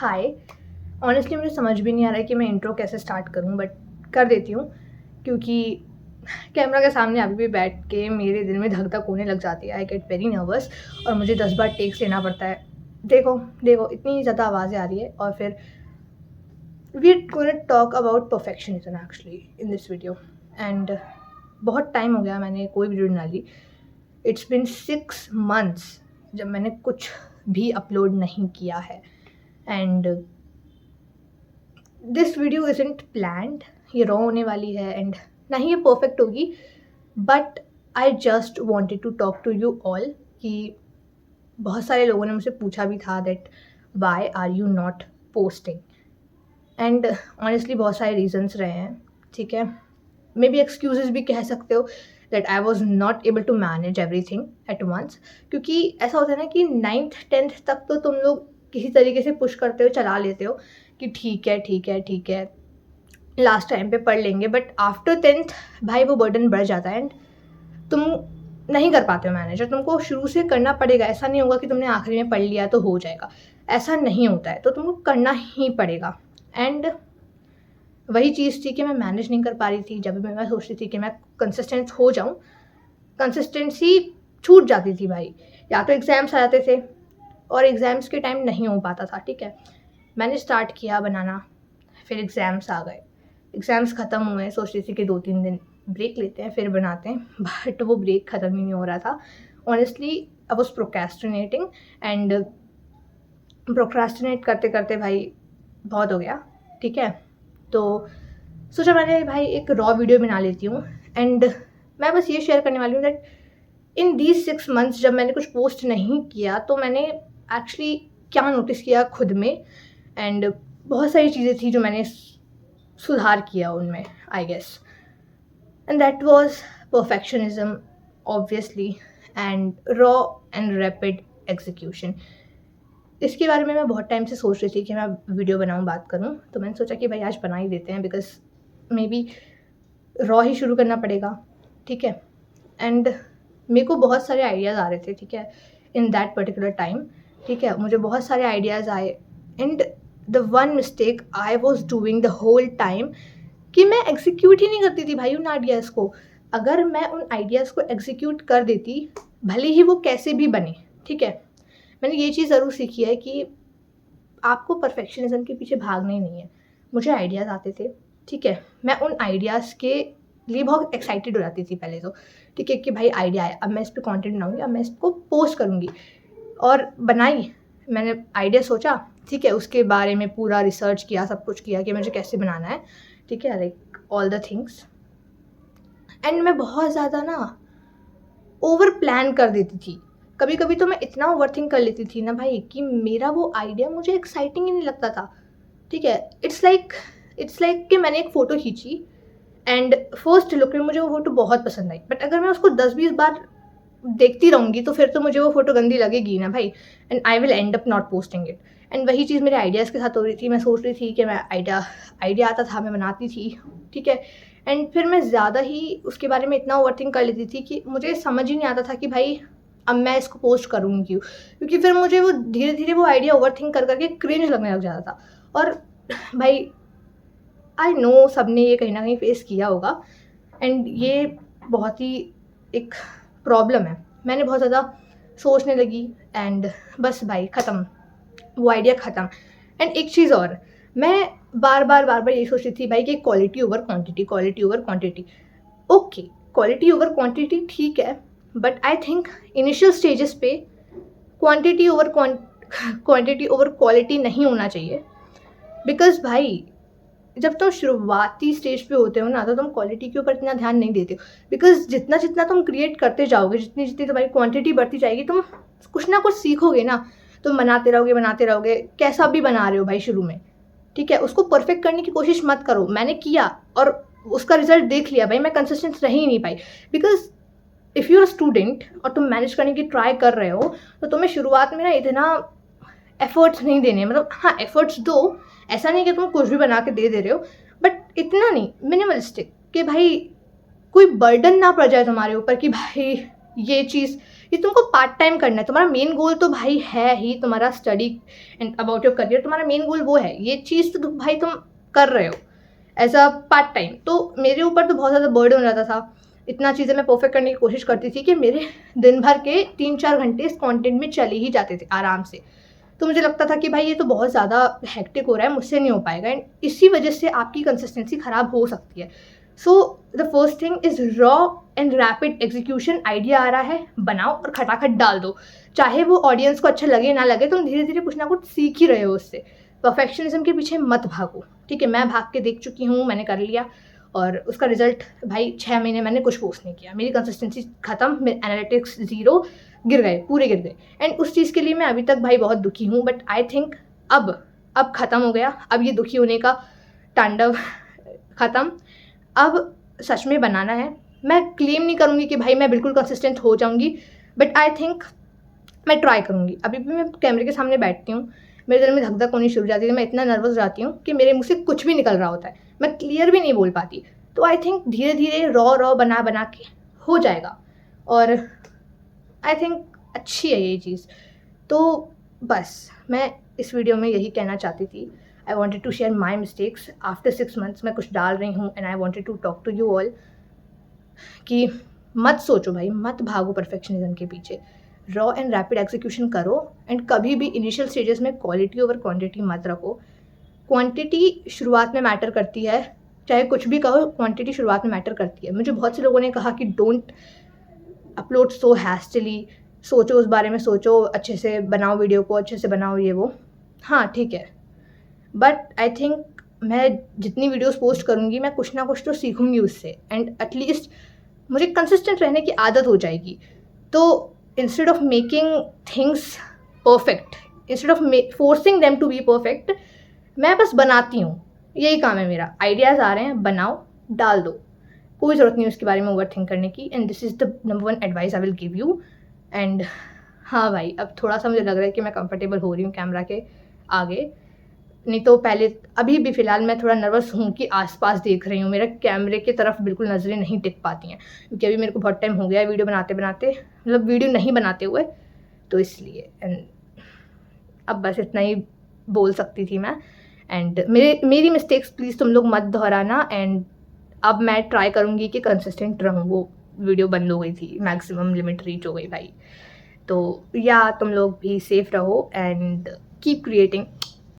हाय। Honestly मुझे समझ भी नहीं आ रहा है कि मैं इंट्रो कैसे स्टार्ट करूं, बट कर देती हूँ क्योंकि कैमरा के सामने अभी भी बैठ के मेरे दिल में धक धक होने लग जाती है। आई गेट वेरी नर्वस और मुझे 10 बार टेक्स लेना पड़ता है। देखो देखो इतनी ज़्यादा आवाज़ें आ रही है। और फिर we gonna talk about perfectionism actually in this video. And बहुत टाइम हो गया मैंने कोई वीडियो नहीं डाली। इट्स बिन 6 months जब मैंने कुछ भी अपलोड नहीं किया है। And this video isn't planned, ये रॉ होने वाली है एंड ना ही ये परफेक्ट होगी, but I just wanted to talk to you all कि बहुत सारे लोगों ने मुझसे पूछा भी था that why are you not posting. And honestly बहुत सारे रीजन्स रहे हैं, ठीक है। मे बी एक्सक्यूजेज भी कह सकते हो that I was not able to manage everything at once, क्योंकि ऐसा होता है ना कि 9th 10th तक तो तुम लोग किसी तरीके से पुश करते हो, चला लेते हो कि ठीक है ठीक है ठीक है लास्ट टाइम पे पढ़ लेंगे, बट आफ्टर 10th भाई वो बर्डन बढ़ जाता है एंड तुम नहीं कर पाते हो मैनेज। और तुमको शुरू से करना पड़ेगा। ऐसा नहीं होगा कि तुमने आखिरी में पढ़ लिया तो हो जाएगा, ऐसा नहीं होता है। तो तुमको करना ही पड़ेगा। एंड वही चीज़ थी कि मैं मैनेज नहीं कर पा रही थी। जब भी मैं सोचती थी कि मैं कंसिस्टेंट हो जाऊँ, कंसिस्टेंसी छूट जाती थी भाई। या तो एग्ज़ाम्स आ जाते थे और एग्ज़ाम्स के टाइम नहीं हो पाता था, ठीक है। मैंने स्टार्ट किया बनाना, फिर एग्ज़ाम्स आ गए, एग्ज़ाम्स ख़त्म हुए, सोच रही थी कि 2-3 दिन ब्रेक लेते हैं फिर बनाते हैं, बट वो ब्रेक ख़त्म ही नहीं हो रहा था। Honestly I was procrastinating and procrastinate करते करते भाई बहुत हो गया, ठीक है। तो सोचा मैंने भाई एक रॉ वीडियो बना लेती हूँ। एंड मैं बस ये शेयर करने वाली हूँ दैट इन दीज 6 months जब मैंने कुछ पोस्ट नहीं किया तो मैंने एक्चुअली क्या नोटिस किया खुद में। एंड बहुत सारी चीज़ें थी जो मैंने सुधार किया उनमें, I guess. And that was perfectionism obviously and raw and rapid execution. इसके बारे में मैं बहुत टाइम से सोच रही थी कि मैं वीडियो बनाऊं, बात करूं, तो मैंने सोचा कि भाई आज बना ही देते हैं, बिकॉज मे बी रॉ ही शुरू करना पड़ेगा, ठीक है। एंड मेरे को बहुत सारे आइडियाज़ आ रहे थे, ठीक है, इन दैट पर्टिकुलर टाइम, ठीक है। मुझे बहुत सारे आइडियाज़ आए and the one mistake I was doing the whole time कि मैं एग्जीक्यूट ही नहीं करती थी भाई उन आइडियाज़ को। अगर मैं उन आइडियाज़ को एग्जीक्यूट कर देती, भले ही वो कैसे भी बने, ठीक है। मैंने ये चीज़ ज़रूर सीखी है कि आपको परफेक्शनिज्म के पीछे भागना ही नहीं है। मुझे आइडियाज़ आते थे, ठीक है, मैं उन आइडियाज़ के लिए बहुत एक्साइटेड हो जाती थी पहले तो, ठीक है, कि भाई आइडिया है, अब मैं इस पर कॉन्टेंट बनाऊँगी, अब मैं इसको पोस्ट करूँगी। और बनाई मैंने, आइडिया सोचा, ठीक है, उसके बारे में पूरा रिसर्च किया, सब कुछ किया कि मुझे कैसे बनाना है, ठीक है, like all the things. And मैं बहुत ज़्यादा ना ओवर प्लान कर देती थी। कभी कभी तो मैं इतना ओवर थिंक कर लेती थी ना भाई कि मेरा वो आइडिया मुझे एक्साइटिंग ही नहीं लगता था, ठीक है। इट्स लाइक कि मैंने एक फ़ोटो खींची एंड फर्स्ट लुक में मुझे वो फ़ोटो बहुत पसंद आई, बट अगर मैं उसको 10-20 बार देखती रहूँगी तो फिर तो मुझे वो फ़ोटो गंदी लगेगी ना भाई, and I will and up not posting it. And वही चीज़ मेरे आइडियाज़ के साथ हो रही थी। मैं सोच रही थी कि मैं आइडिया आता था, मैं बनाती थी, ठीक है। एंड फिर मैं ज़्यादा ही उसके बारे में इतना ओवरथिंक कर लेती थी कि मुझे समझ ही नहीं आता था कि भाई अब मैं इसको पोस्ट करूँगी क्यों, क्योंकि फिर मुझे वो धीरे धीरे वो आइडिया ओवरथिंक कर करके क्रिंज लगने लग जाता था। और भाई आई नो सबने ये कहीं ना कहीं फेस किया होगा एंड ये बहुत ही एक प्रॉब्लम है। मैंने बहुत ज़्यादा सोचने लगी एंड बस भाई ख़त्म, वो आइडिया ख़त्म। एंड एक चीज़ और, मैं बार बार यही सोच रही थी भाई कि quality over quantity, quality over quantity. Okay, quality over quantity ठीक है, but I think initial stages पे क्वांटिटी ओवर क्वालिटी नहीं होना चाहिए। बिकॉज भाई जब तुम शुरुआती स्टेज पे होते हो ना तो तुम क्वालिटी के ऊपर इतना ध्यान नहीं देते हो, बिकॉज जितना जितना तुम क्रिएट करते जाओगे, जितनी जितनी तुम्हारी क्वांटिटी बढ़ती जाएगी, तुम कुछ ना कुछ सीखोगे ना। तुम बनाते रहोगे, कैसा भी बना रहे हो भाई शुरू में, ठीक है, उसको परफेक्ट करने की कोशिश मत करो। मैंने किया और उसका रिजल्ट देख लिया भाई, मैं कंसिस्टेंट रह ही नहीं पाई। Because if you are student और तुम मैनेज करने की ट्राई कर रहे हो तो तुम्हें शुरुआत में ना इतना एफर्ट्स नहीं देने, मतलब हाँ एफर्ट्स दो, ऐसा नहीं कि तुम कुछ भी बना के दे रहे हो, बट इतना नहीं, मिनिमलिस्टिक, कि भाई कोई बर्डन ना पड़ जाए तुम्हारे ऊपर कि भाई ये चीज़ ये तुमको पार्ट टाइम करना है। तुम्हारा मेन गोल तो भाई है ही तुम्हारा study and about your career, तुम्हारा मेन गोल वो है। ये चीज़ तो भाई तुम कर रहे हो एज अ पार्ट टाइम। तो मेरे ऊपर तो बहुत ज़्यादा बर्डन हो जाता था, इतना चीज़ें मैं परफेक्ट करने की कोशिश करती थी कि मेरे दिन भर के 3-4 घंटे इस कंटेंट में चले ही जाते थे आराम से। तो मुझे लगता था कि भाई ये तो बहुत ज़्यादा हेक्टिक हो रहा है, मुझसे नहीं हो पाएगा, एंड इसी वजह से आपकी कंसिस्टेंसी ख़राब हो सकती है। So the first thing is raw and rapid execution. Idea आ रहा है, बनाओ और खटाखट डाल दो, चाहे वो ऑडियंस को अच्छा लगे ना लगे, तुम धीरे धीरे कुछ ना कुछ सीख ही रहे हो उससे। परफेक्शनिज्म के पीछे मत भागो, ठीक है। मैं भाग के देख चुकी हूँ, मैंने कर लिया, और उसका रिजल्ट भाई 6 महीने मैंने कुछ पोस्ट नहीं किया, मेरी कंसिस्टेंसी ख़त्म, मेरे एनालिटिक्स ज़ीरो, गिर गए, पूरे गिर गए। एंड उस चीज़ के लिए मैं अभी तक भाई बहुत दुखी हूँ, बट आई थिंक अब ख़त्म हो गया, अब ये दुखी होने का तांडव ख़त्म। अब सच में बनाना है। मैं क्लेम नहीं करूँगी कि भाई मैं बिल्कुल कंसिस्टेंट हो जाऊँगी, बट आई थिंक मैं ट्राई करूँगी। अभी भी मैं कैमरे के सामने बैठती हूँ, मेरे दिल में धक धक होनी शुरू हो जाती है, मैं इतना नर्वस हो जाती हूँ कि मेरे मुँह से कुछ भी निकल रहा होता है, मैं क्लियर भी नहीं बोल पाती। तो आई थिंक धीरे धीरे रॉ बना बना के हो जाएगा, और आई थिंक अच्छी है ये चीज़। तो बस मैं इस वीडियो में यही कहना चाहती थी। I wanted to share my mistakes after 6 months. मैं कुछ डाल रही हूँ and I wanted to talk to you all कि मत सोचो भाई, मत भागो परफेक्शनिज्म के पीछे, रॉ एंड रैपिड एग्जीक्यूशन करो। एंड कभी भी इनिशियल स्टेजेस में क्वालिटी ओवर क्वांटिटी मत रखो। क्वांटिटी शुरुआत में मैटर करती है, चाहे कुछ भी कहो, क्वांटिटी शुरुआत में मैटर करती है। मुझे बहुत से लोगों ने कहा कि डोंट अपलोड सो हैस्टिली, सोचो उस बारे में, सोचो अच्छे से बनाओ वीडियो को, अच्छे से बनाओ ये वो। हाँ ठीक है, बट आई थिंक मैं जितनी वीडियोस पोस्ट करूँगी मैं कुछ ना कुछ तो सीखूंगी उससे, एंड एटलीस्ट मुझे कंसिस्टेंट रहने की आदत हो जाएगी। तो instead of making things perfect, instead of forcing them to be perfect, मैं बस बनाती हूँ, यही काम है मेरा। आइडियाज़ आ रहे हैं, बनाओ, डाल दो, कोई ज़रूरत नहीं उसके बारे में ओवर थिंक करने की। And this is the number 1 advice I will give you. And हाँ भाई, अब थोड़ा सा मुझे लग रहा है कि मैं कंफर्टेबल हो रही हूँ कैमरा के आगे, नहीं तो पहले, अभी भी फ़िलहाल मैं थोड़ा नर्वस हूँ कि आसपास देख रही हूँ, मेरा कैमरे की तरफ बिल्कुल नज़रें नहीं टिक पाती हैं, क्योंकि अभी मेरे को बहुत टाइम हो गया है वीडियो बनाते बनाते, मतलब वीडियो नहीं बनाते हुए, तो इसलिए। एंड अब बस इतना ही बोल सकती थी मैं। एंड मेरी मिस्टेक्स प्लीज़ तुम लोग मत दोहराना। एंड अब मैं ट्राई करूँगी कि कंसिस्टेंट रहूँ। वो वीडियो बंद हो गई थी, मैक्सिमम लिमिट रीच हो गई भाई। तो या तुम लोग भी सेफ रहो एंड कीप क्रिएटिंग।